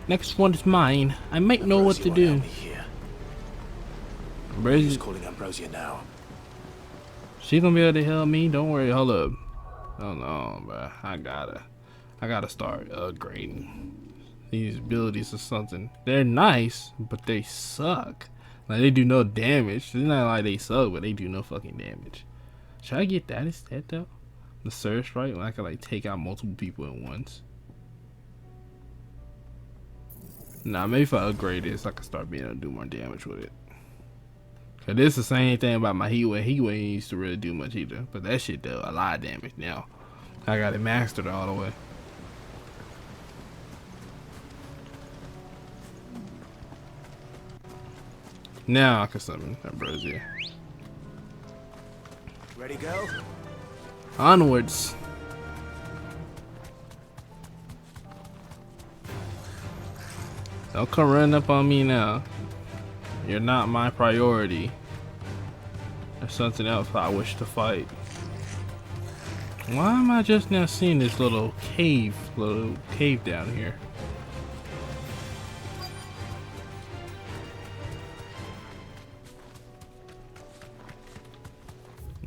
Next one is mine. I might know what to do. Who's calling Ambrosia now? She gonna be able to help me. Don't worry. Hold up. Oh no, bro. I gotta start upgrading these abilities or something. They're nice, but they suck. Like, they do no damage. It's not like they suck, but they do no fucking damage. Should I get that instead though? The surge strike, when I can like take out multiple people at once. Nah, maybe if I upgrade this, I can start being able to do more damage with it. Cause this is the same thing about my heat wave. Heat wave used to really do much either, but that shit does a lot of damage now. I got it mastered all the way. Now I can summon Ambrosia. Ready, go? Onwards. Don't come running up on me now. You're not my priority. There's something else I wish to fight. Why am I just now seeing this little cave down here?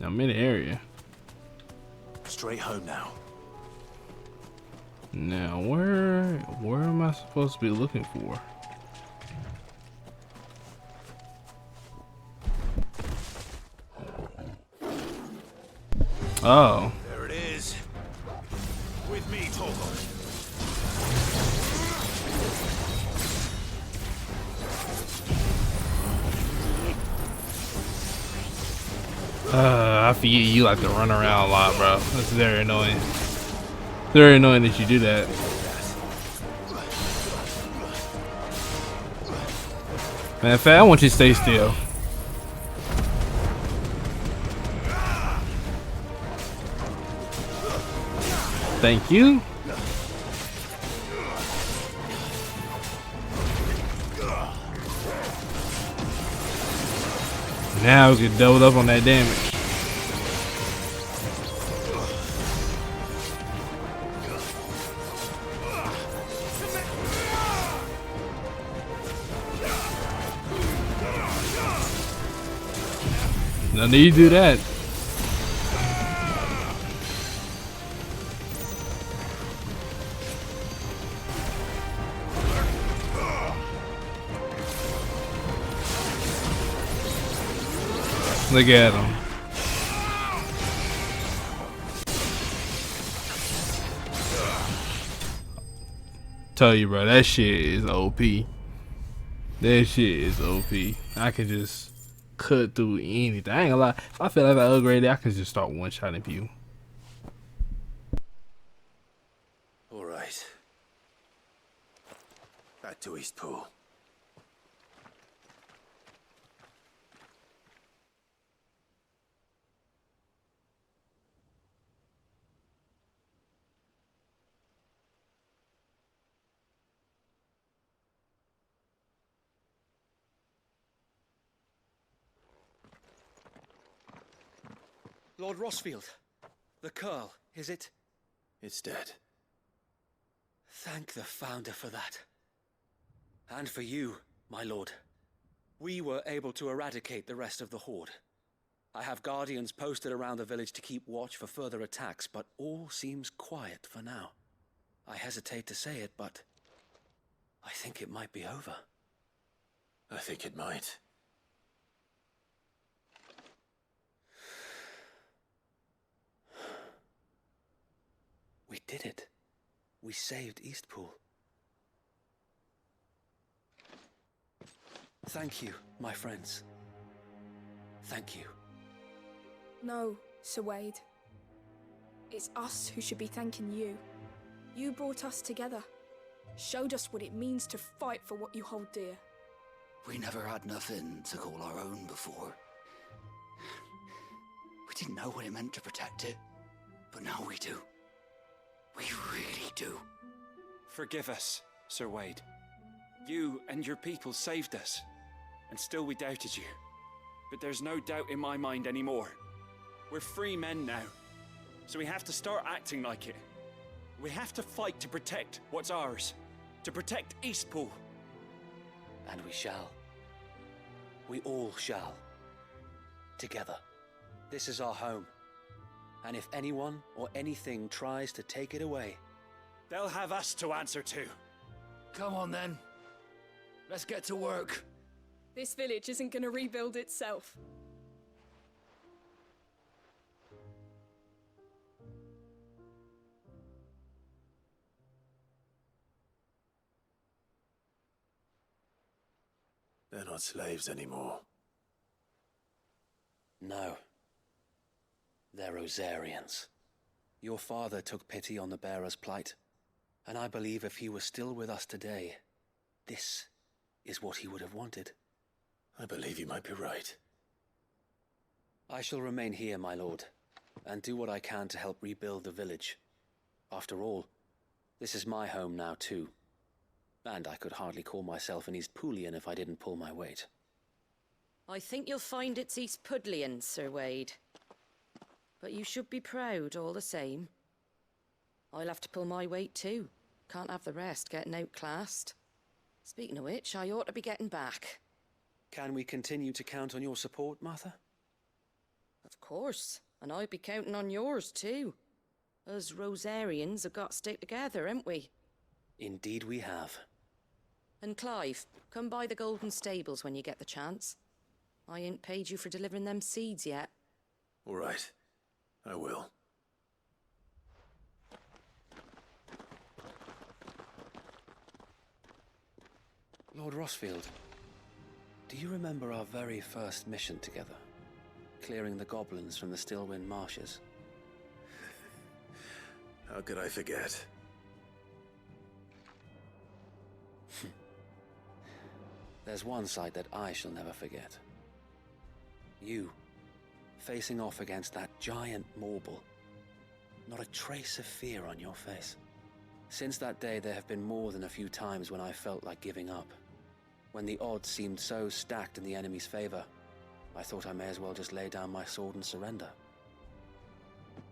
I'm in the area. Straight home now. Now where am I supposed to be looking for? Oh. There it is. With me, Torgo. I forget you like to run around a lot, bro. That's very annoying. Very annoying that you do that. Man, in fact, I want you to stay still. Thank you. Now we can double up on that damage. No need to do that. Look at him. Tell you, bro, that shit is OP. That shit is OP. I can just cut through anything. I ain't gonna lie. If I feel like I upgraded, I can just start one-shotting people. All right. Back to Eastpool. Lord Rossfield, the Curl, is it? It's dead. Thank the Founder for that. And for you, my lord. We were able to eradicate the rest of the Horde. I have guardians posted around the village to keep watch for further attacks, but all seems quiet for now. I hesitate to say it, but I think it might be over. I think it might. We did it. We saved Eastpool. Thank you, my friends. Thank you. No, Sir Wade. It's us who should be thanking you. You brought us together. Showed us what it means to fight for what you hold dear. We never had nothing to call our own before. We didn't know what it meant to protect it, but now we do. We really do. Forgive us, Sir Wade. You and your people saved us, and still we doubted you. But there's no doubt in my mind anymore. We're free men now, so we have to start acting like it. We have to fight to protect what's ours, to protect Eastpool. And we shall. We all shall. Together. This is our home, and if anyone or anything tries to take it away, they'll have us to answer to. Come on then. Let's get to work. This village isn't gonna rebuild itself. They're not slaves anymore. No. They're Rosarians. Your father took pity on the bearer's plight, and I believe if he was still with us today, this is what he would have wanted. I believe you might be right. I shall remain here, my lord, and do what I can to help rebuild the village. After all, this is my home now too, and I could hardly call myself an Eastpoolian if I didn't pull my weight. I think you'll find it's East Pudlian, Sir Wade. But you should be proud all the same. I'll have to pull my weight too. Can't have the rest getting outclassed. Speaking of which, I ought to be getting back. Can we continue to count on your support, Martha? Of course, and I'll be counting on yours too. Us Rosarians have got to stick together, haven't we? Indeed we have. And Clive, come by the Golden Stables when you get the chance. I ain't paid you for delivering them seeds yet. All right. I will. Lord Rossfield, do you remember our very first mission together? Clearing the goblins from the Stillwind marshes? How could I forget? There's one sight that I shall never forget. You, facing off against that giant Morble. Not a trace of fear on your face. Since that day, there have been more than a few times when I felt like giving up. When the odds seemed so stacked in the enemy's favor, I thought I may as well just lay down my sword and surrender.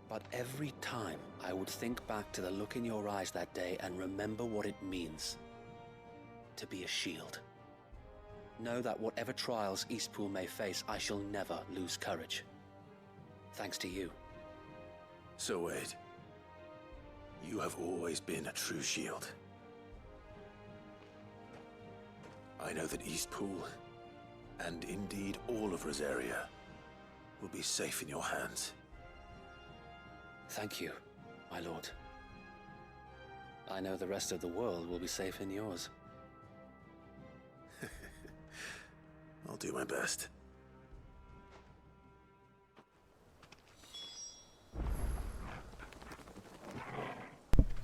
But every time, I would think back to the look in your eyes that day and remember what it means to be a shield. Know that whatever trials Eastpool may face, I shall never lose courage. Thanks to you. So Wade, you have always been a true shield. I know that Eastpool, and indeed all of Rosaria, will be safe in your hands. Thank you, my lord. I know the rest of the world will be safe in yours. I'll do my best.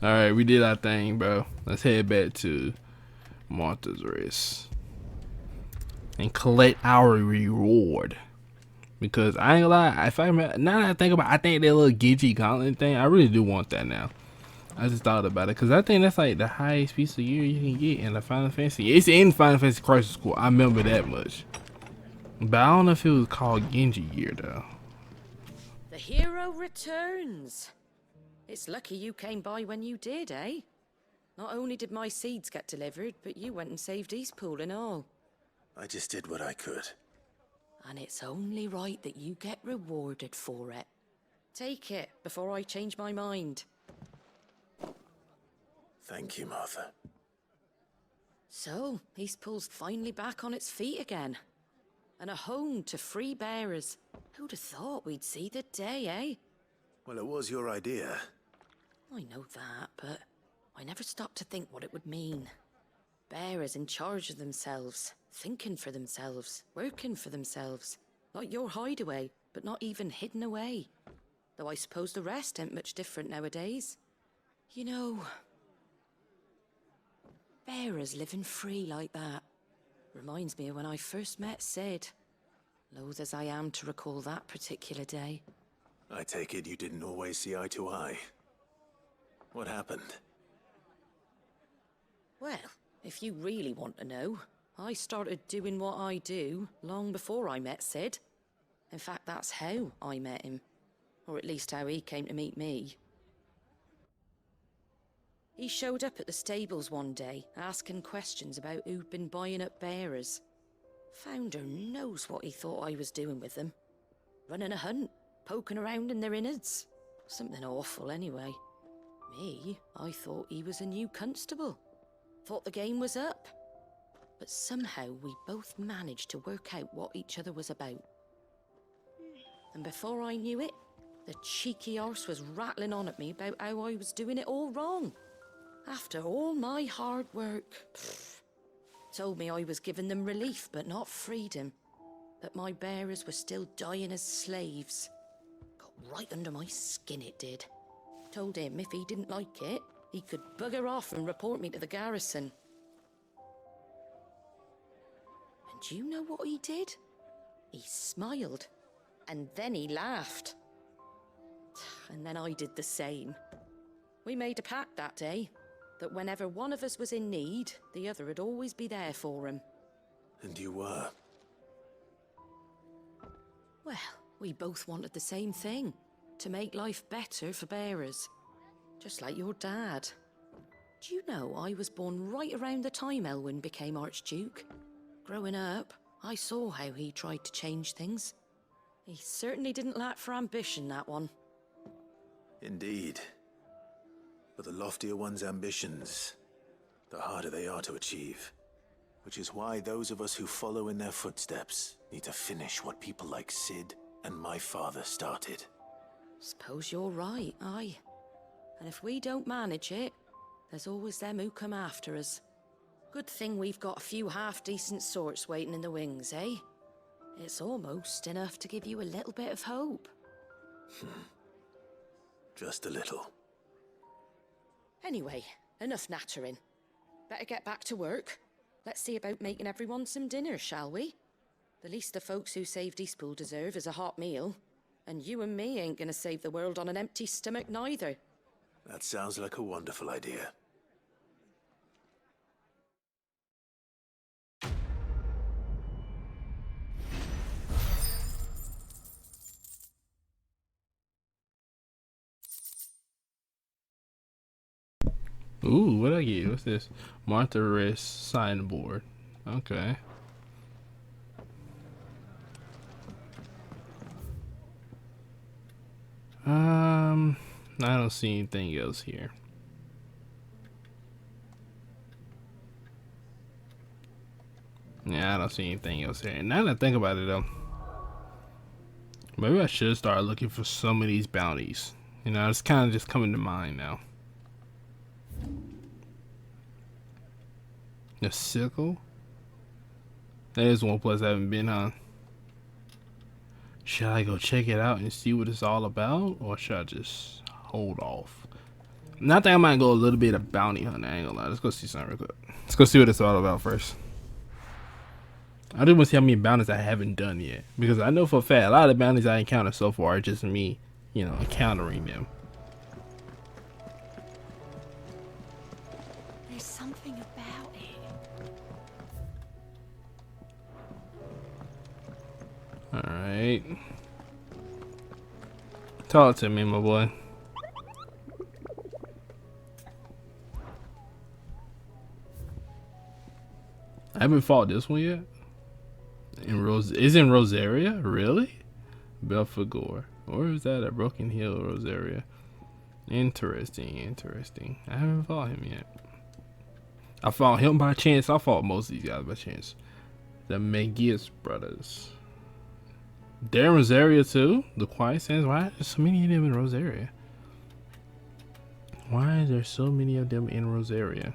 Alright, we did our thing, bro. Let's head back to Martha's Rest and collect our reward. Because I ain't gonna lie, if I remember, now that I think about it, I think that little Gidgee Gauntlet thing, I really do want that now. I just thought about it because I think that's like the highest piece of gear you can get in the Final Fantasy. It's in Final Fantasy Crisis Core. I remember that much. But I don't know if it was called Genji gear though. The hero returns. It's lucky you came by when you did, eh? Not only did my seeds get delivered, but you went and saved Eastpool and all. I just did what I could. And it's only right that you get rewarded for it. Take it before I change my mind. Thank you, Martha. So, Eastpool's finally back on its feet again. And a home to free bearers. Who'd have thought we'd see the day, eh? Well, it was your idea. I know that, but I never stopped to think what it would mean. Bearers in charge of themselves, thinking for themselves, working for themselves. Like your hideaway, but not even hidden away. Though I suppose the rest ain't much different nowadays. You know, bearers living free like that reminds me of when I first met Sid. Loath as I am to recall that particular day. I take it you didn't always see eye to eye. What happened? Well, If you really want to know, I started doing what I do long before I met Sid. In fact, that's how I met him. Or at least how he came to meet me. He showed up at the stables one day, asking questions about who'd been buying up bearers. Founder knows what he thought I was doing with them. Running a hunt, poking around in their innards. Something awful anyway. Me, I thought he was a new constable. Thought the game was up. But somehow we both managed to work out what each other was about. And before I knew it, the cheeky arse was rattling on at me about how I was doing it all wrong. After all my hard work. Told me I was giving them relief but not freedom. That my bearers were still dying as slaves. Got right under my skin, it did. Told him if he didn't like it, he could bugger off and report me to the garrison. And do you know what he did? He smiled. And then he laughed. And then I did the same. We made a pact that day, that whenever one of us was in need, the other would always be there for him. And you were? Well, we both wanted the same thing. To make life better for bearers. Just like your dad. Do you know I was born right around the time Elwyn became Archduke? Growing up, I saw how he tried to change things. He certainly didn't lack for ambition, that one. Indeed. But the loftier one's ambitions, the harder they are to achieve. Which is why those of us who follow in their footsteps need to finish what people like Sid and my father started. Suppose you're right, aye. And if we don't manage it, there's always them who come after us. Good thing we've got a few half-decent sorts waiting in the wings, eh? It's almost enough to give you a little bit of hope. Just a little. Anyway, enough nattering. Better get back to work. Let's see about making everyone some dinner, shall we? The least the folks who saved Eastpool deserve is a hot meal. And you and me ain't gonna save the world on an empty stomach neither. That sounds like a wonderful idea. Ooh, what I get? What's this? Martha Rest signboard. Okay. I don't see anything else here. Yeah, I don't see anything else here. Now that I think about it, though, maybe I should start looking for some of these bounties. You know, it's kind of just coming to mind now. The sickle? That is one place I haven't been, huh? Should I go check it out and see what it's all about? Or should I just hold off? And I think I might go a little bit of bounty hunting. I ain't gonna lie. Let's go see something real quick. Let's go see what it's all about first. I just want to see how many bounties I haven't done yet. Because I know for a fact, a lot of the bounties I encountered so far are just me, you know, encountering them. There's something about it. Alright. Talk to me, my boy. I haven't fought this one yet. Is in Rosaria? Really? Belphegor. Or is that a Broken Hill, Rosaria? Interesting, interesting. I haven't fought him yet. I fought him by chance. I fought most of these guys by chance. The Magius brothers. They're in Rosaria too? The Quiet Sands? Why are there so many of them in Rosaria? Why is there so many of them in Rosaria?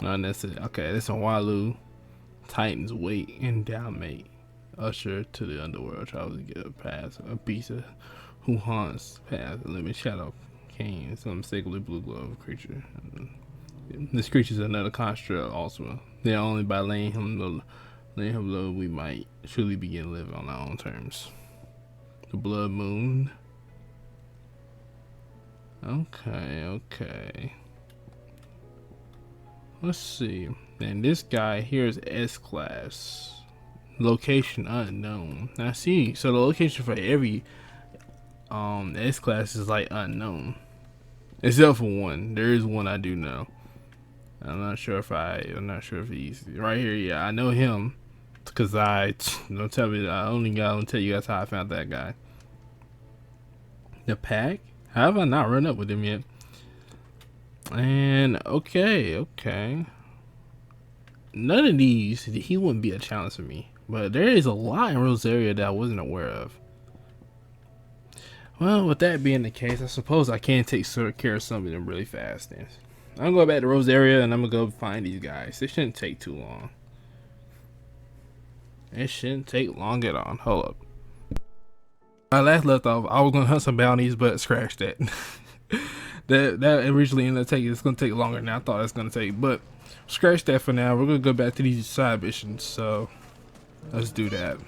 Oh, that's it. Okay, that's a Walu. Titans wait and downmate. Usher to the underworld. Travels to get a pass. A piece of who haunts path. A living shadow came. Some mistakenly blue glove creature. This creature is another construct also. Then only by laying him low we might truly begin living on our own terms. The blood moon. Okay. Let's see. And this guy here is S-Class. Location unknown. I see. So the location for every S-Class is like unknown. Except for one. There is one I do know. I'm not sure if he's right here. Yeah, I know him. Cause don't tell me. I only gotta tell you guys how I found that guy. The pack? How have I not run up with him yet? And okay. None of these, he wouldn't be a challenge for me. But there is a lot in Rosaria that I wasn't aware of. Well, with that being the case, I suppose I can take care of some of them really fast. Then I'm gonna go back to Rosaria and I'm gonna go find these guys. It shouldn't take too long. It shouldn't take long at all. Hold up. I last left off, I was gonna hunt some bounties, but scratch that. that originally ended up taking. It's gonna take longer than I thought it's gonna take, but scratch that for now. We're gonna go back to these side missions. So let's do that.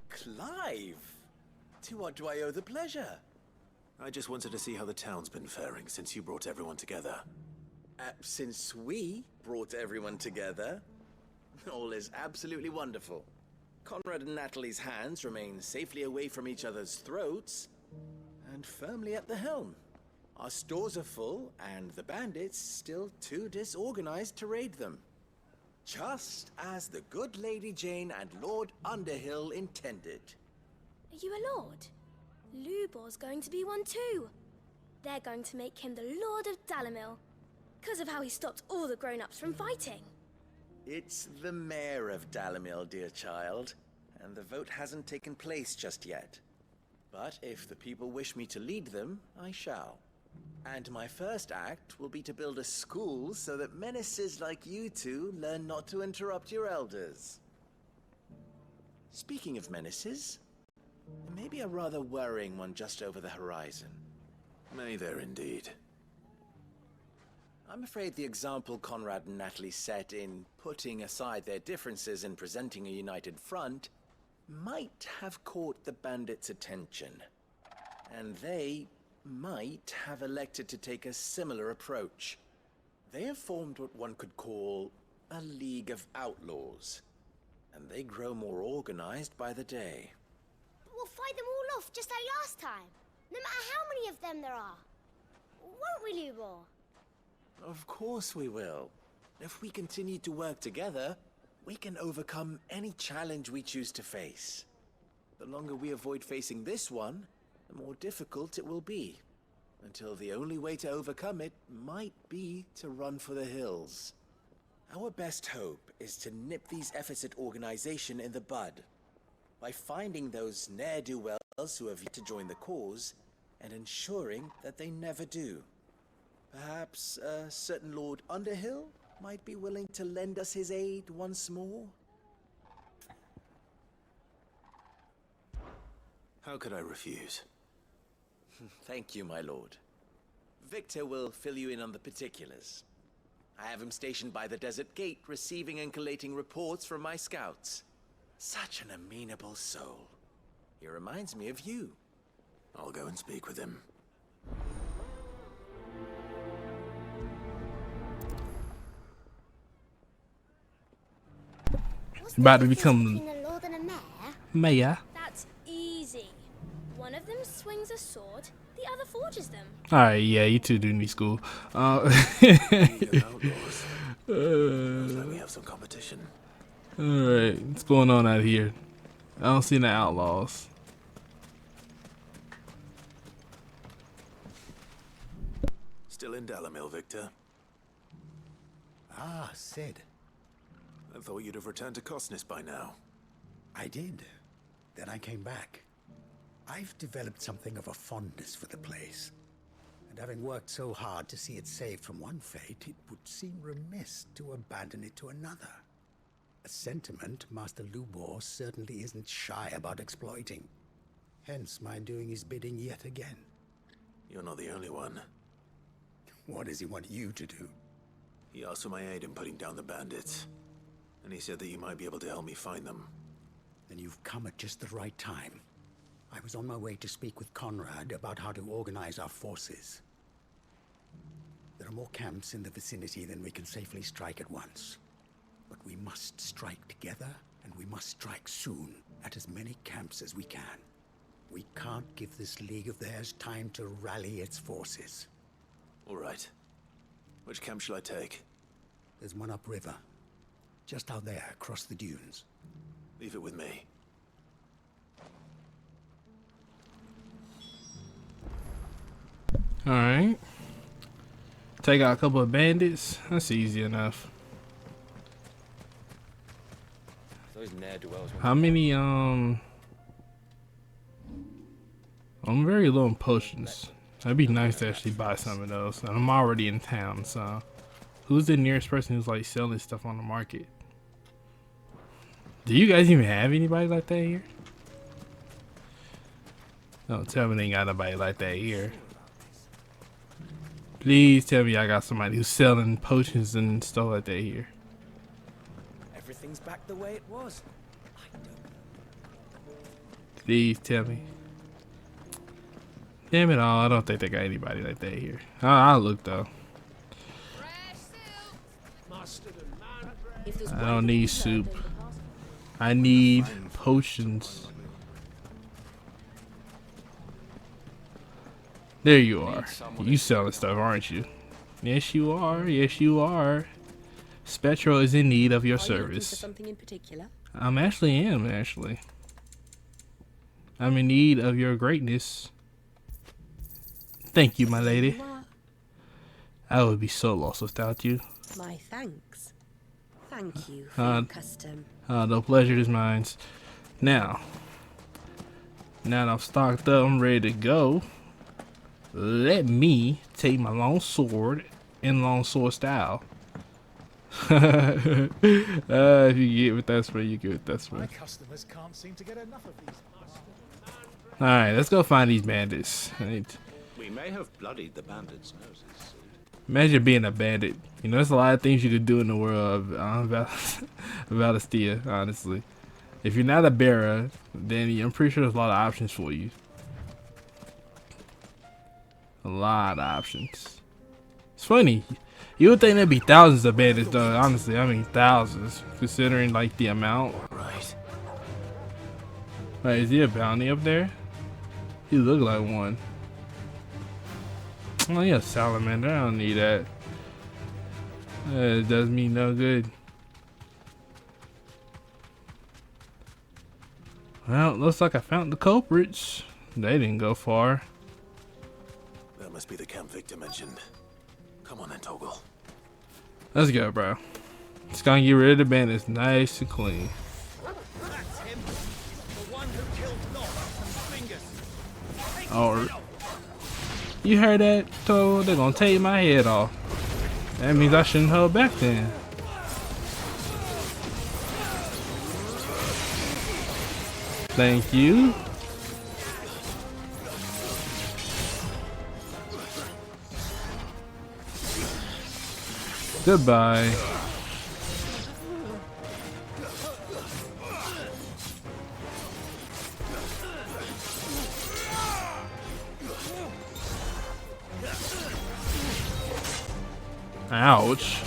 Clive! To what do I owe the pleasure? I just wanted to see how the town's been faring since you brought everyone together. Since we brought everyone together, all is absolutely wonderful. Conrad and Natalie's hands remain safely away from each other's throats and firmly at the helm. Our stores are full and the bandits still too disorganized to raid them. Just as the good Lady Jane and Lord Underhill intended. Are you a lord? Lubor's going to be one too. They're going to make him the Lord of Dalamil, because of how he stopped all the grown-ups from fighting. It's the mayor of Dalamil, dear child, and the vote hasn't taken place just yet. But if the people wish me to lead them, I shall. And my first act will be to build a school so that menaces like you two learn not to interrupt your elders. Speaking of menaces, maybe a rather worrying one just over the horizon. May there indeed. I'm afraid the example Conrad and Natalie set in putting aside their differences and presenting a united front might have caught the bandits' attention. And they might have elected to take a similar approach. They have formed what one could call a League of Outlaws, and they grow more organized by the day. But we'll fight them all off just like last time, no matter how many of them there are. Won't we, Lubor? Of course we will. If we continue to work together, we can overcome any challenge we choose to face. The longer we avoid facing this one, the more difficult it will be. Until the only way to overcome it might be to run for the hills. Our best hope is to nip these efforts at organization in the bud. By finding those ne'er-do-wells who have yet to join the cause, and ensuring that they never do. Perhaps a certain Lord Underhill might be willing to lend us his aid once more? How could I refuse? Thank you, my lord. Victor will fill you in on the particulars. I have him stationed by the desert gate, receiving and collating reports from my scouts. Such an amenable soul. He reminds me of you. I'll go and speak with him. About to become Between a lord and a mayor? mayor. That's easy. One of them swings a sword, the other forges them. Alright, yeah, you two do need school. League of Outlaws. Looks like we have some competition. Alright, what's going on out here? I don't see no outlaws. Still in Dalamil, Victor? Ah, Sid. I thought you'd have returned to Cosnis by now. I did. Then I came back. I've developed something of a fondness for the place. And having worked so hard to see it saved from one fate, it would seem remiss to abandon it to another. A sentiment Master Lubor certainly isn't shy about exploiting. Hence my doing his bidding yet again. You're not the only one. What does he want you to do? He asked for my aid in putting down the bandits. And he said that you might be able to help me find them. Then you've come at just the right time. I was on my way to speak with Conrad about how to organize our forces. There are more camps in the vicinity than we can safely strike at once. But we must strike together, and we must strike soon at as many camps as we can. We can't give this league of theirs time to rally its forces. All right. Which camp shall I take? There's one upriver. Just out there, across the dunes. Leave it with me. Alright. Take out a couple of bandits. That's easy enough. Those ne'er-do-wells. How many, I'm very low on potions. That'd be nice to actually buy some of those. And I'm already in town, so. Who's the nearest person who's like selling stuff on the market? Do you guys even have anybody like that here? Don't tell me they ain't got nobody like that here. Please tell me I got somebody who's selling potions and stuff like that here. Everything's back the way it was. Please tell me. Damn it all, I don't think they got anybody like that here. I'll look though. I don't need soup. I need potions. There you are. You selling stuff, aren't you? Yes, you are. Yes, you are. Spectro is in need of your service. Something in particular? I'm actually. I'm in need of your greatness. Thank you, my lady. I would be so lost without you. My thanks. Thank you for your custom. The pleasure is mine. Now that I'm stocked up, I'm ready to go. Let me take my long sword in long sword style. If you get with that spray, you get with that spray. My customers can't seem to get enough of these. Alright, let's go find these bandits. We may have bloodied the bandits' noses. Imagine being a bandit. You know, there's a lot of things you could do in the world of Valistia, honestly. If you're not a bearer, then I'm pretty sure there's a lot of options for you. A lot of options. It's funny. You would think there'd be thousands of bandits, though. Honestly, I mean thousands, considering like the amount. Right. Wait, is he a bounty up there? He look like one. Oh yeah, salamander. I don't need that. It does me no good. Well, looks like I found the culprits. They didn't go far. That must be the camp Victor mentioned. Come on then, Toggle. Let's go, bro. Just gonna get rid of the bandits nice and clean. That's him. The one who killed Loth and Fingers. Oh, you heard that? So they're gonna take my head off. That means I shouldn't hold back then. Thank you. Goodbye. Ouch.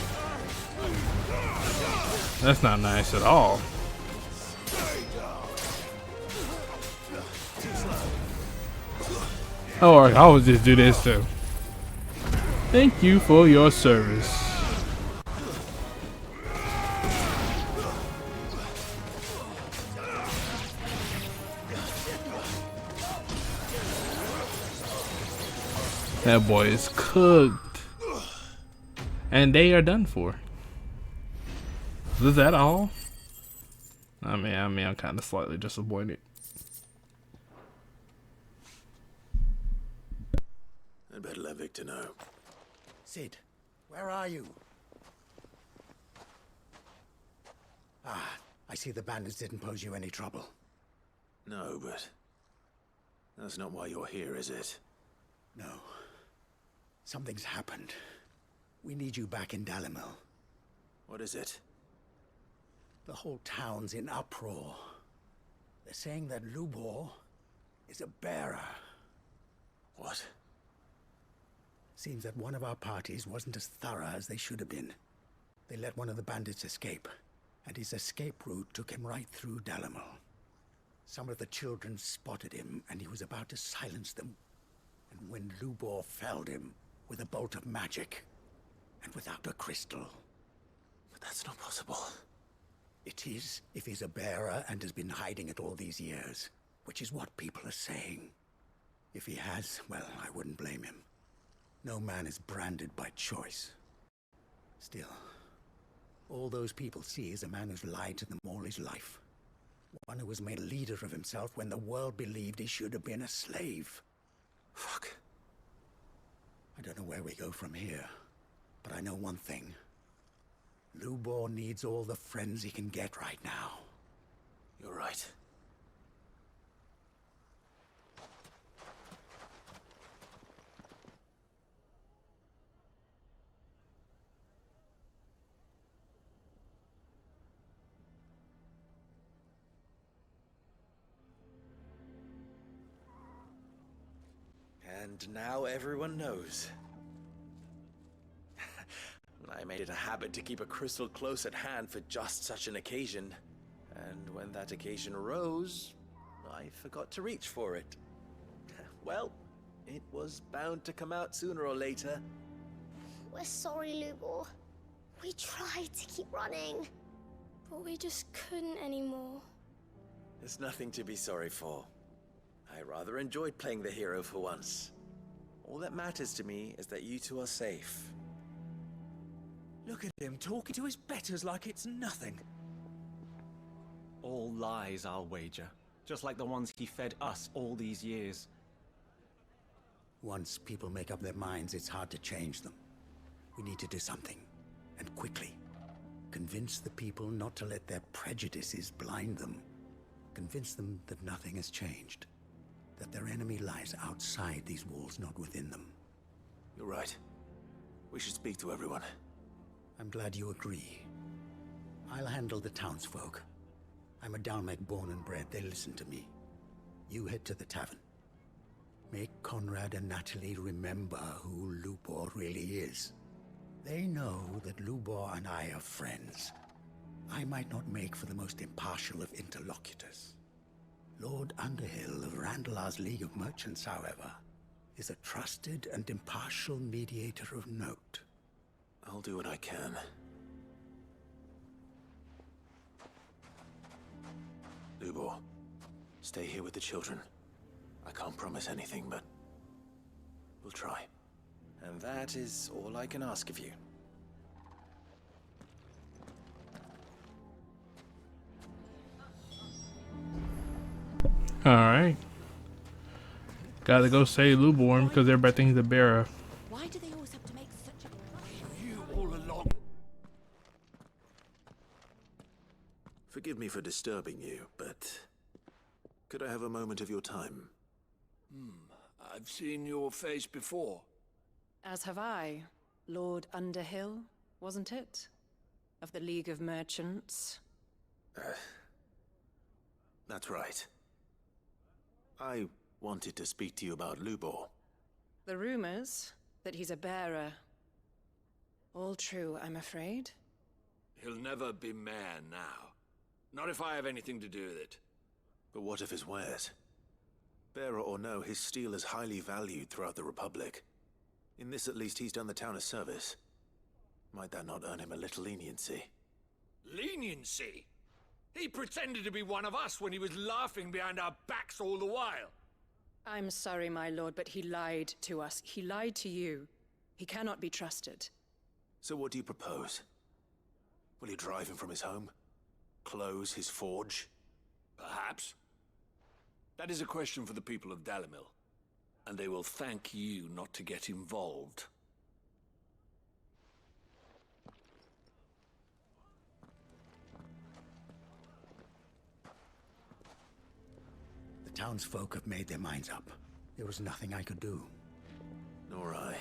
That's not nice at all. Oh, I will just do this too. Thank you for your service. That boy is cooked. And they are done for. Is that all? I mean, I'm kind of slightly disappointed. I'd better let Victor know. Sid, where are you? Ah, I see the bandits didn't pose you any trouble. No, but that's not why you're here, is it? No. Something's happened. We need you back in Dalimil. What is it? The whole town's in uproar. They're saying that Lubor is a bearer. What? Seems that one of our parties wasn't as thorough as they should have been. They let one of the bandits escape, and his escape route took him right through Dalamil. Some of the children spotted him, and he was about to silence them. And when Lubor felled him with a bolt of magic, and without a crystal. But that's not possible. It is, if he's a bearer and has been hiding it all these years, which is what people are saying. If he has, well, I wouldn't blame him. No man is branded by choice. Still, all those people see is a man who's lied to them all his life. One who was made a leader of himself when the world believed he should have been a slave. Fuck. I don't know where we go from here, but I know one thing. Lubor needs all the friends he can get right now. You're right. And now everyone knows. I made it a habit to keep a crystal close at hand for just such an occasion. And when that occasion arose, I forgot to reach for it. Well, it was bound to come out sooner or later. We're sorry, Lubor. We tried to keep running, but we just couldn't anymore. There's nothing to be sorry for. I rather enjoyed playing the hero for once. All that matters to me is that you two are safe. Look at him talking to his betters like it's nothing. All lies, I'll wager. Just like the ones he fed us all these years. Once people make up their minds, it's hard to change them. We need to do something, and quickly. Convince the people not to let their prejudices blind them. Convince them that nothing has changed. That their enemy lies outside these walls, not within them. You're right. We should speak to everyone. I'm glad you agree. I'll handle the townsfolk. I'm a Dalmec born and bred. They listen to me. You head to the tavern. Make Conrad and Natalie remember who Lubor really is. They know that Lubor and I are friends. I might not make for the most impartial of interlocutors. Lord Underhill of Randalar's League of Merchants, however, is a trusted and impartial mediator of note. I'll do what I can. Lubor, stay here with the children. I can't promise anything, but we'll try. And that is all I can ask of you. Alright. Gotta go save Luborn because everybody thinks he's a bearer. Why do they always have to make such a... You all along. Forgive me for disturbing you, but could I have a moment of your time? I've seen your face before. As have I. Lord Underhill, wasn't it? Of the League of Merchants. That's right. I wanted to speak to you about Lubor. The rumors that he's a bearer. All true, I'm afraid. He'll never be mayor now. Not if I have anything to do with it. But what of his wares? Bearer or no, his steel is highly valued throughout the Republic. In this at least he's done the town a service. Might that not earn him a little leniency? Leniency? He pretended to be one of us when he was laughing behind our backs all the while. I'm sorry, my lord, but he lied to us. He lied to you. He cannot be trusted. So what do you propose? Will you drive him from his home? Close his forge? Perhaps. That is a question for the people of Dalamil. And they will thank you not to get involved. The townsfolk have made their minds up. There was nothing I could do. Nor I.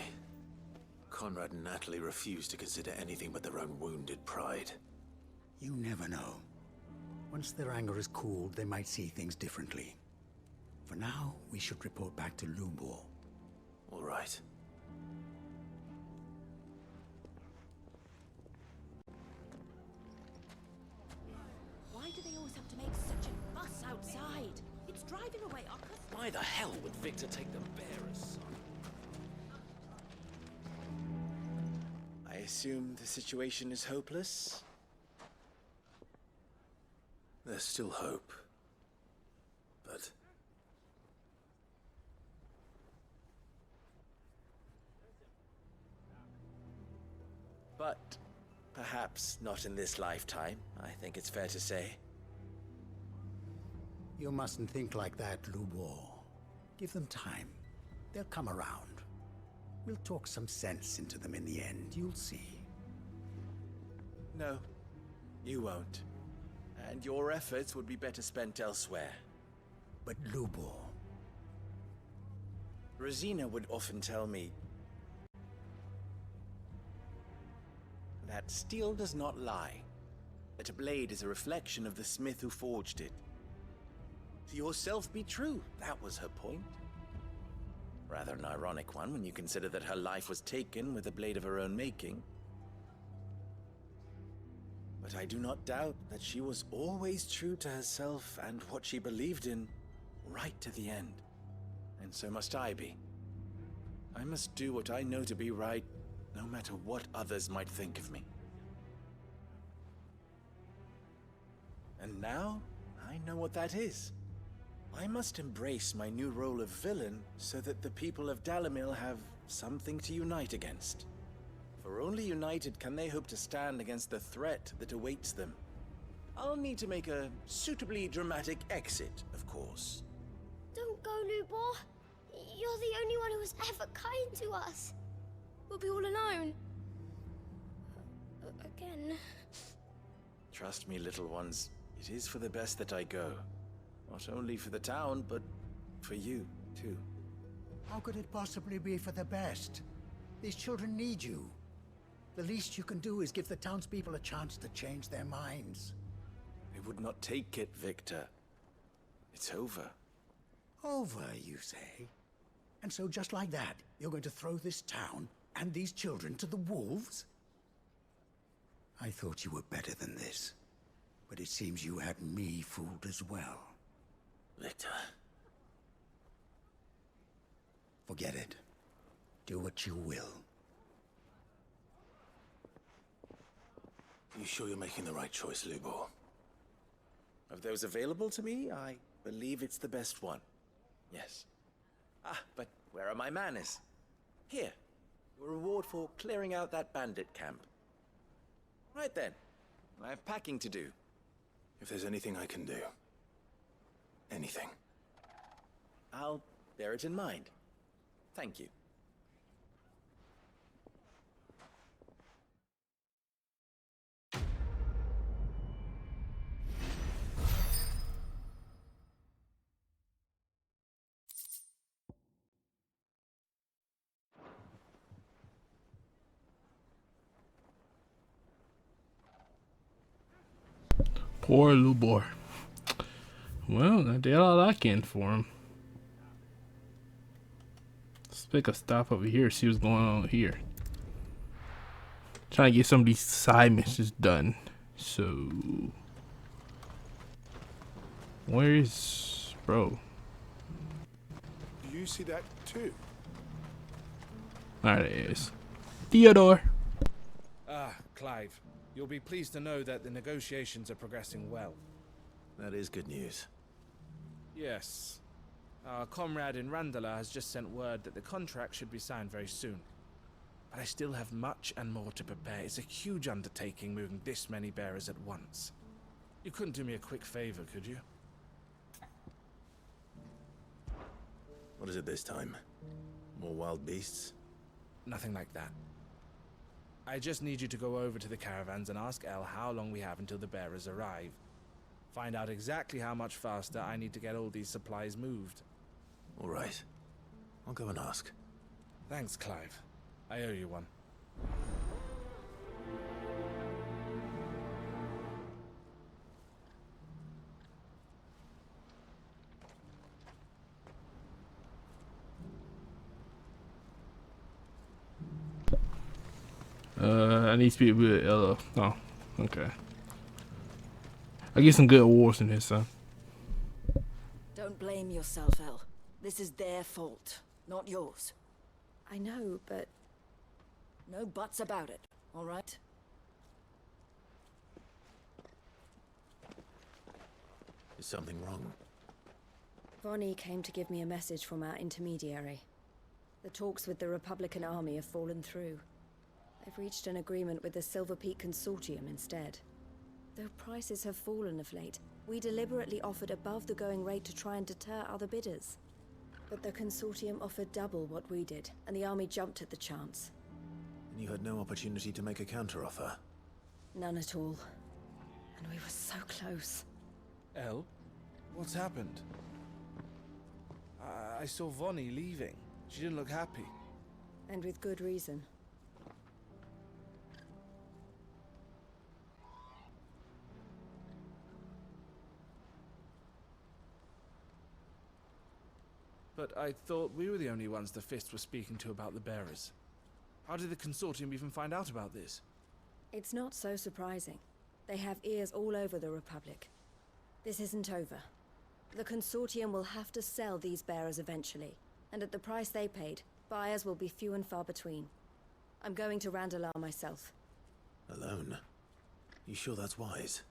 Conrad and Natalie refuse to consider anything but their own wounded pride. You never know. Once their anger is cooled, they might see things differently. For now, we should report back to Lubor. All right. Why do they always have to make such a fuss outside? It's driving away our customers. Why the hell would Victor take the bearer's son? I assume the situation is hopeless? There's still hope. But perhaps not in this lifetime, I think it's fair to say. You mustn't think like that, Lubor. Give them time. They'll come around. We'll talk some sense into them in the end, you'll see. No, you won't. And your efforts would be better spent elsewhere. But Lubor... Rosina would often tell me that steel does not lie, that a blade is a reflection of the smith who forged it. To yourself be true, that was her point. Rather an ironic one when you consider that her life was taken with a blade of her own making. But I do not doubt that she was always true to herself and what she believed in, right to the end. And so must I be. I must do what I know to be right, no matter what others might think of me. And now, I know what that is. I must embrace my new role of villain so that the people of Dalimil have something to unite against. For only united can they hope to stand against the threat that awaits them. I'll need to make a suitably dramatic exit, of course. Don't go, Lubor. You're the only one who was ever kind to us. We'll be all alone. Again. Trust me, little ones. It is for the best that I go. Not only for the town, but for you, too. How could it possibly be for the best? These children need you. The least you can do is give the townspeople a chance to change their minds. They would not take it, Victor. It's over. Over, you say? And so just like that, you're going to throw this town and these children to the wolves? I thought you were better than this. But it seems you had me fooled as well. Victor. Forget it. Do what you will. You sure you're making the right choice, Lubor? Of those available to me, I believe it's the best one. Yes. But where are my manners? Here. Your reward for clearing out that bandit camp. Right then. I have packing to do. If there's anything I can do. Anything. I'll bear it in mind. Thank you. Poor Lubor. Well, I did all I can for him. Let's pick a stop over here, see what's going on here. Trying to get some of these side missions done. So, where is bro? Do you see that too? There it is. Theodore. Clive. You'll be pleased to know that the negotiations are progressing well. That is good news. Yes. Our comrade in Randala has just sent word that the contract should be signed very soon. But I still have much and more to prepare. It's a huge undertaking moving this many bearers at once. You couldn't do me a quick favor, could you? What is it this time? More wild beasts? Nothing like that. I just need you to go over to the caravans and ask El how long we have until the bearers arrive. Find out exactly how much faster I need to get all these supplies moved. All right. I'll go and ask. Thanks, Clive. I owe you one. I need to speak with Ella. Oh, okay. I get some good awards in here, son. Don't blame yourself, El. This is their fault, not yours. I know, but... No buts about it, all right? Is something wrong? Vonnie came to give me a message from our intermediary. The talks with the Republican army have fallen through. They've reached an agreement with the Silver Peak Consortium instead. Though prices have fallen of late, we deliberately offered above the going rate to try and deter other bidders. But the Consortium offered double what we did, and the army jumped at the chance. And you had no opportunity to make a counteroffer? None at all. And we were so close. El, what's happened? I saw Vonnie leaving. She didn't look happy. And with good reason. But I thought we were the only ones the Fist were speaking to about the bearers. How did the Consortium even find out about this? It's not so surprising. They have ears all over the Republic. This isn't over. The Consortium will have to sell these bearers eventually, and at the price they paid, buyers will be few and far between. I'm going to Randalar myself. Alone? You sure that's wise?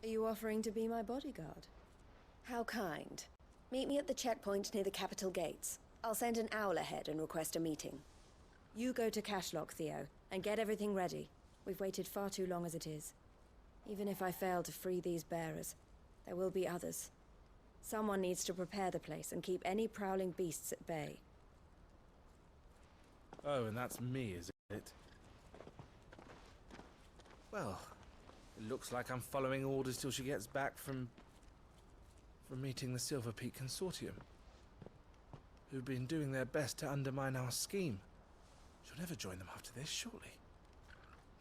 Are you offering to be my bodyguard? How kind. Meet me at the checkpoint near the capital gates. I'll send an owl ahead and request a meeting. You go to Cashlock, Theo, and get everything ready. We've waited far too long as it is. Even if I fail to free these bearers, there will be others. Someone needs to prepare the place and keep any prowling beasts at bay. Oh, and that's me, is it? Well, it looks like I'm following orders till she gets back from meeting the Silver Peak Consortium, who've been doing their best to undermine our scheme. She'll never join them after this, surely.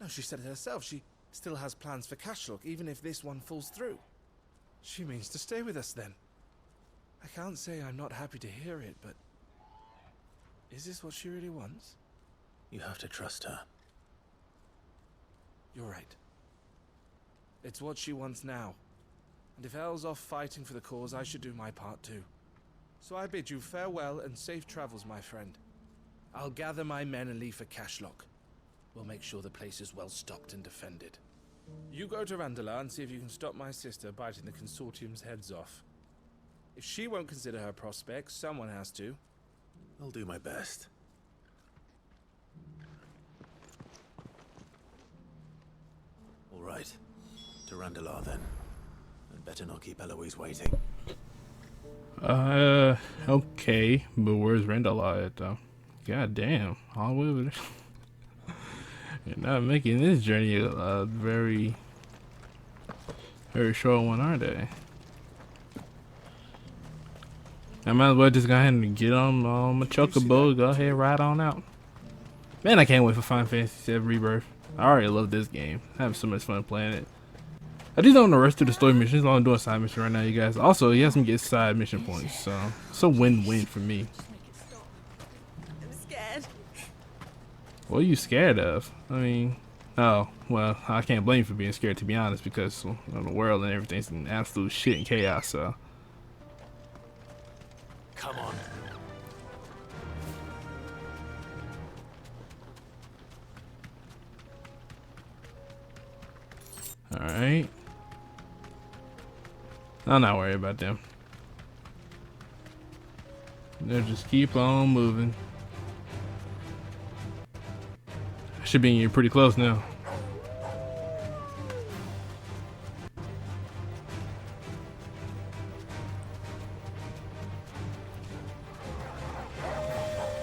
No, she said it herself. She still has plans for Cashlock, even if this one falls through. She means to stay with us, then. I can't say I'm not happy to hear it, but... is this what she really wants? You have to trust her. You're right. It's what she wants now. And if Elle's off fighting for the cause, I should do my part too. So I bid you farewell and safe travels, my friend. I'll gather my men and leave for Cashlock. We'll make sure the place is well stocked and defended. You go to Randalar and see if you can stop my sister biting the Consortium's heads off. If she won't consider her prospects, someone has to. I'll do my best. All right. To Randalar, then. And better not keep Eloise waiting. Okay. But where's Randalar at, though? God damn. All the way over there. You're not making this journey a very short one, are they? I might as well just go ahead and get on my chocobo. Go ahead, ride on out. Man, I can't wait for Final Fantasy VII Rebirth. I already love this game. I have so much fun playing it. I just don't want to rush through the story missions. I'm doing side mission right now, you guys. Also, he has me get side mission points, so it's a win-win for me. I'm scared. What are you scared of? I mean, oh, well, I can't blame you for being scared, to be honest, because the world and everything's in absolute shit and chaos, so. Come on. Alright. I'm not worried about them. They'll just keep on moving. I should be in here pretty close now.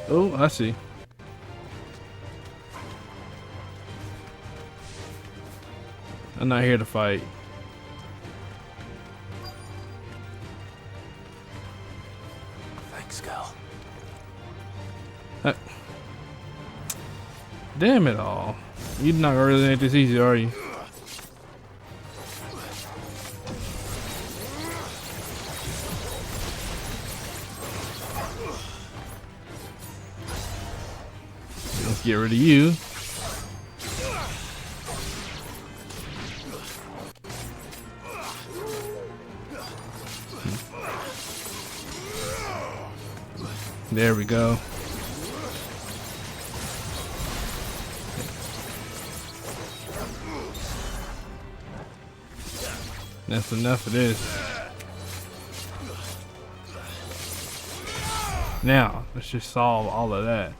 Oh, I see. I'm not here to fight. Thanks, Gal. Damn it all. You're not gonna really make this easy, are you? Let's get rid of you. There we go. That's enough of this. Now, let's just solve all of that.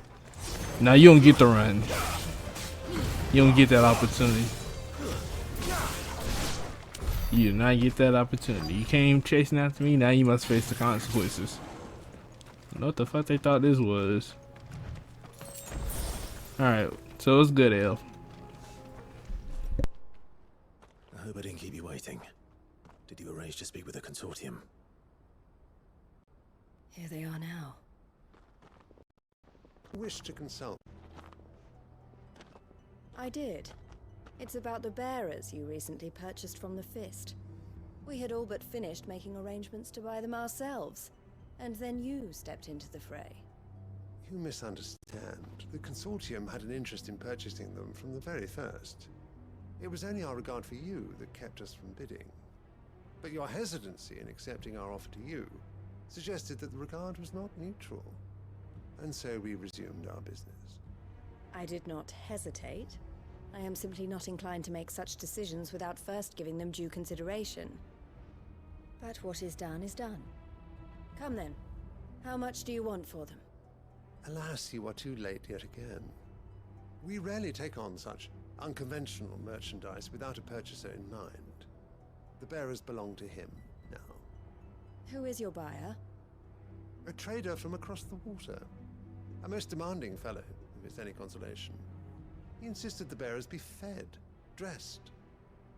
Now you don't get to run. You don't get that opportunity. You do not get that opportunity. You came chasing after me, now you must face the consequences. I don't know what the fuck they thought this was. Alright, so it's good, Elf. I hope I didn't keep you waiting. Did you arrange to speak with the consortium? Here they are now. Wish to consult. I did. It's about the bearers you recently purchased from the Fist. We had all but finished making arrangements to buy them ourselves, and then you stepped into the fray. You misunderstand. The consortium had an interest in purchasing them from the very first. It was only our regard for you that kept us from bidding. But your hesitancy in accepting our offer to you suggested that the regard was not mutual. And so we resumed our business. I did not hesitate. I am simply not inclined to make such decisions without first giving them due consideration. But what is done is done. Come then. How much do you want for them? Alas, you are too late yet again. We rarely take on such unconventional merchandise without a purchaser in mind. The bearers belong to him now. Who is your buyer? A trader from across the water. A most demanding fellow, if it's any consolation. He insisted the bearers be fed, dressed,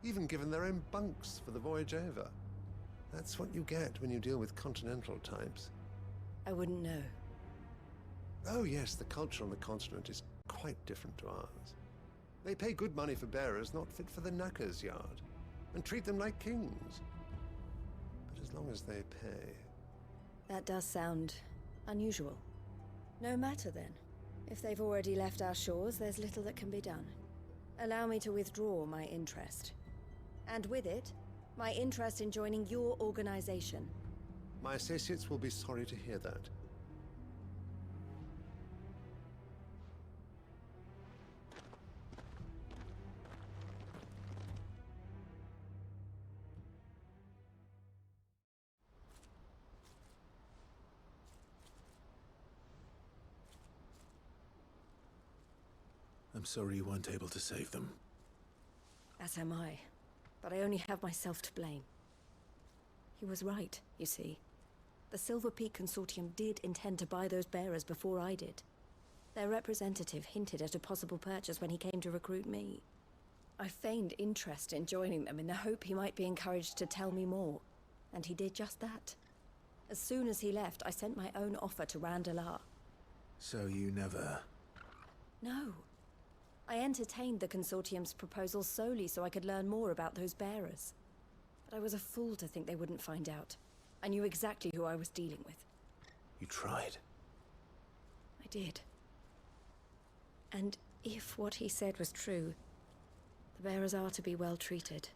even given their own bunks for the voyage over. That's what you get when you deal with continental types. I wouldn't know. Oh yes, the culture on the continent is quite different to ours. They pay good money for bearers not fit for the knacker's yard, and treat them like kings. But as long as they pay... That does sound unusual. No matter then. If they've already left our shores, there's little that can be done. Allow me to withdraw my interest. And with it, my interest in joining your organization. My associates will be sorry to hear that. I'm sorry you weren't able to save them. As am I. But I only have myself to blame. He was right, you see. The Silver Peak Consortium did intend to buy those bearers before I did. Their representative hinted at a possible purchase when he came to recruit me. I feigned interest in joining them in the hope he might be encouraged to tell me more. And he did just that. As soon as he left, I sent my own offer to Randalar. So you never... No. I entertained the Consortium's proposal solely so I could learn more about those bearers. But I was a fool to think they wouldn't find out. I knew exactly who I was dealing with. You tried. I did. And if what he said was true, the bearers are to be well treated.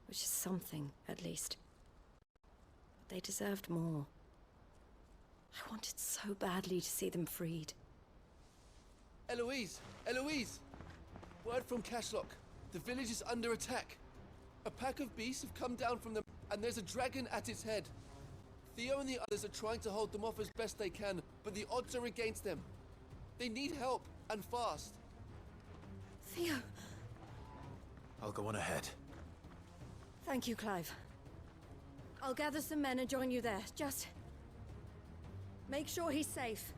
Which is something, at least. But they deserved more. I wanted so badly to see them freed. Eloise! Eloise! Word from Cashlock. The village is under attack. A pack of beasts have come down from them, and there's a dragon at its head. Theo and the others are trying to hold them off as best they can, but the odds are against them. They need help, and fast. Theo! I'll go on ahead. Thank you, Clive. I'll gather some men and join you there. Just... make sure he's safe.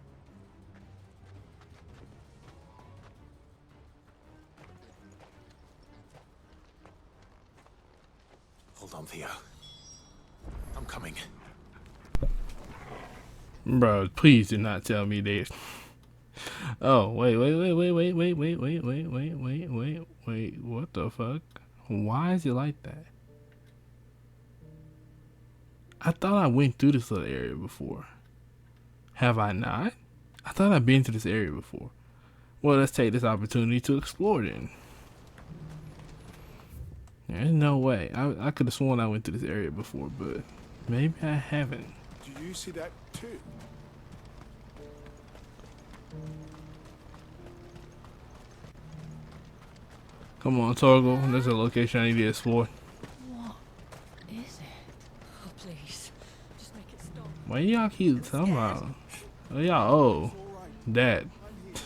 Hold on, Theo. I'm coming. Bro, please do not tell me this. Oh, wait, what the fuck? Why is it like that? I thought I went through this little area before. Have I not? I thought I've been to this area before. Well, let's take this opportunity to explore then. There's no way. I could have sworn I went to this area before, but maybe I haven't. Do you see that too? Come on, Torgal. There's a location I need to explore. What is it? Oh, please. Just make it stop. Why y'all keep talking about? Oh, y'all, that.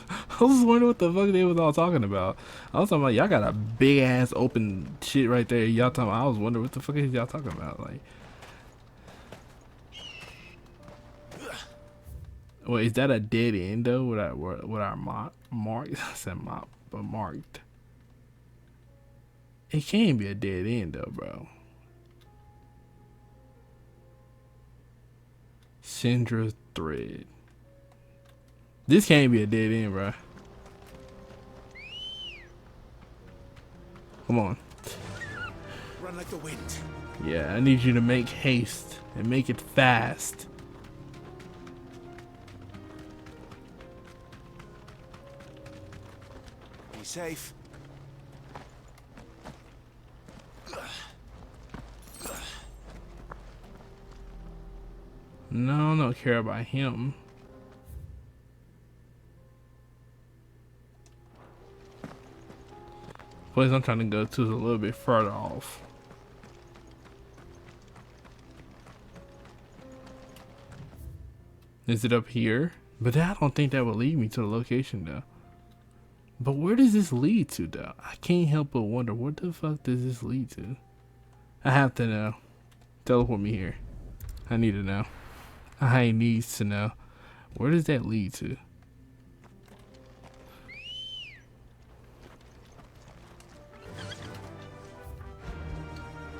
I was wondering what the fuck they was all talking about. I was talking about y'all got a big ass open shit right there. Y'all talking about, I was wondering what the fuck is y'all talking about. Like, wait, is that a dead end though? With our mark? I said mop, but marked. It can't be a dead end though, bro. Syndra thread. This can't be a dead end, bro. Come on. Run like the wind. Yeah, I need you to make haste and make it fast. Be safe. No, I don't care about him. Place I'm trying to go to is a little bit further off. Is it up here? But I don't think that would lead me to the location though. But where does this lead to though? I can't help but wonder, what the fuck does this lead to? I have to know. Teleport me here. I need to know. I need to know. Where does that lead to?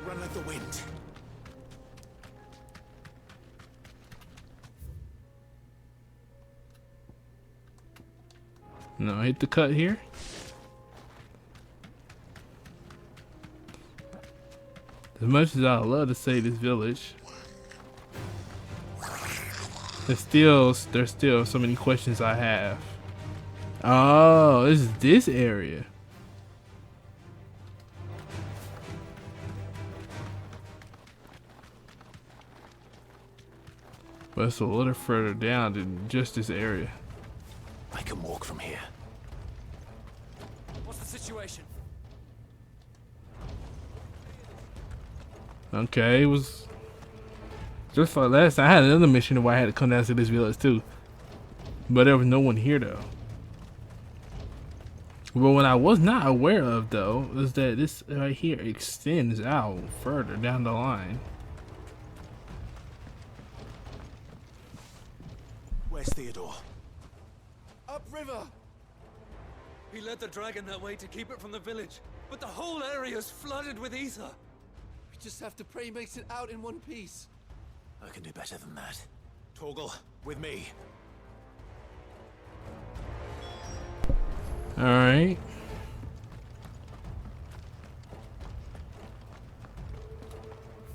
Run like the wind. No, hit the cut here. As much as I love to say this village, there's still so many questions I have. Oh, this area. But it's a little further down than just this area. I can walk from here. What's the situation? Okay, it was just like last time. I had another mission where I had to come down to this village too, but there was no one here though. But what I was not aware of though is that this right here extends out further down the line. Where's Theodore? Upriver! He led the dragon that way to keep it from the village, but the whole area is flooded with ether. We just have to pray he makes it out in one piece. I can do better than that. Torgal, with me. Alright.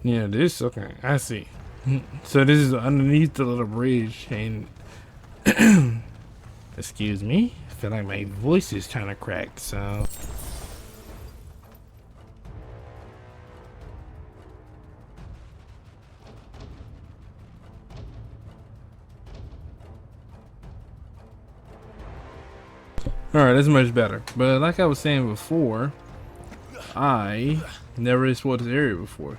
Yeah, this, okay, I see. So this is underneath the little bridge and excuse me, I feel like my voice is kind of cracked, so alright, that's much better. But like I was saying before, I never explored this area before.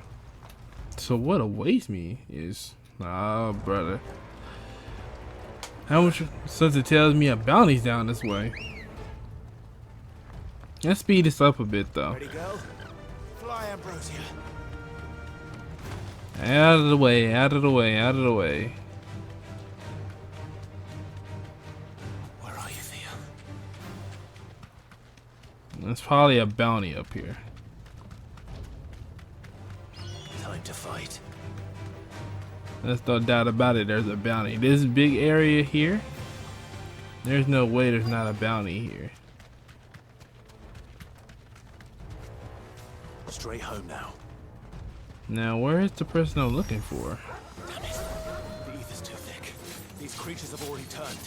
So what awaits me is, oh brother, how much since it tells me a bounty's down this way. Let's speed this up a bit though. Ready, go? Fly, Ambrosia. Out of the way, out of the way, out of the way. Where are you, Theo? There's probably a bounty up here. Time to fight. There's no doubt about it, there's a bounty. This big area here, there's no way there's not a bounty here. Straight home now. Now, where is the person I'm looking for? Damn it. The ether's too thick. These creatures have already turned.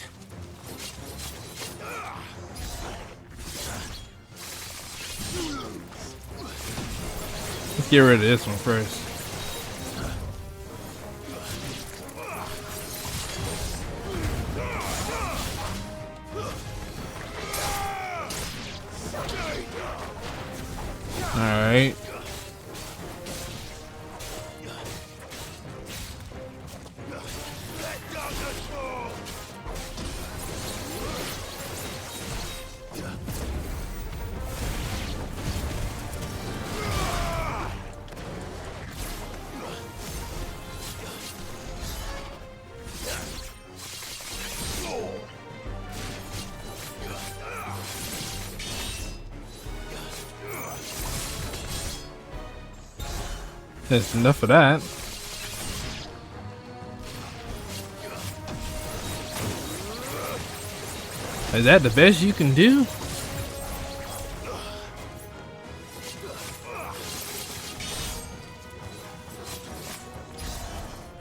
Let's get rid of this one first. right? That's enough of that. Is that the best you can do?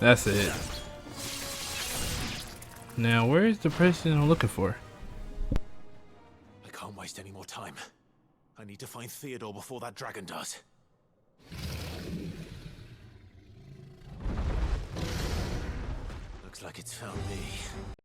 That's it. Now, where's the person I'm looking for? I can't waste any more time. I need to find Theodore before that dragon does. Looks like it's found me.